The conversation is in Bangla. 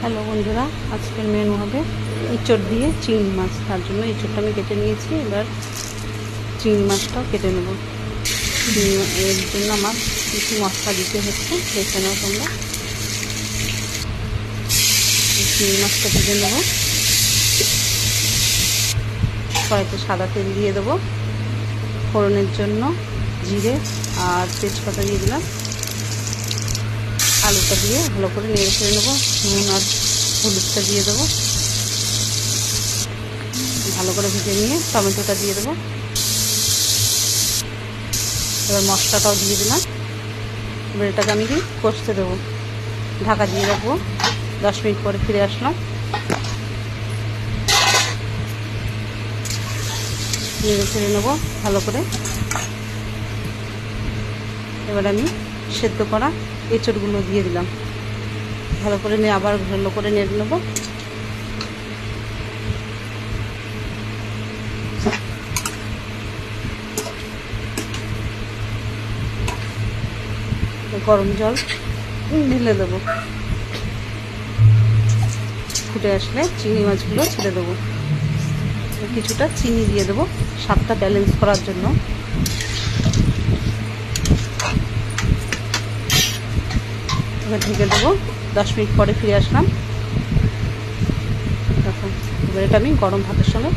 হ্যালো বন্ধুরা, আজকের মেনু হবে এঁচড় দিয়ে চিংড়ি মাছ। তার জন্য এঁচড়টা আমি কেটে নিয়েছি। এবার চিংড়ি মাছটাও কেটে নেব। এর জন্য আমার কিছু মশলা দিতে হচ্ছে, দেখে নাও তোমরা। চিংড়ি মাছটা ভেজে নেব। কড়াইতে সাদা তেল দিয়ে দেবো। ফোড়নের জন্য জিরে আর তেজপাতা দিয়ে দিলাম। আলুটা দিয়ে ভালো করে নেড়ে ফেলে নেবো। নুন আর হলুদটা দিয়ে দেবো। ভালো করে ভেজে নিয়ে টমেটোটা দিয়ে দেবো। এবার মশলাটাও দিয়ে দিলাম। এবার এটাকে আমি কষতে দেবো। ঢাকা দিয়ে রাখবো। 10 মিনিট পরে ফিরে আসলাম। নেড়ে ফেলে নেবো ভালো করে। এবার আমি সেদ্ধ করা এঁচড়গুলো দিয়ে দিলাম। ভালো করে নিয়ে আবার ভালো করে নেড়ে নেবো। গরম জল ঢেলে দেবো। ফুটে আসলে চিংড়ি মাছগুলো ছেড়ে দেবো। কিছুটা চিনি দিয়ে দেবো স্বাদটা ব্যালেন্স করার জন্য। এবার ঢেকে দেবো। 10 মিনিট পরে ফিরে আসলাম। দেখো, এবার এটা আমি গরম ভাতের সঙ্গে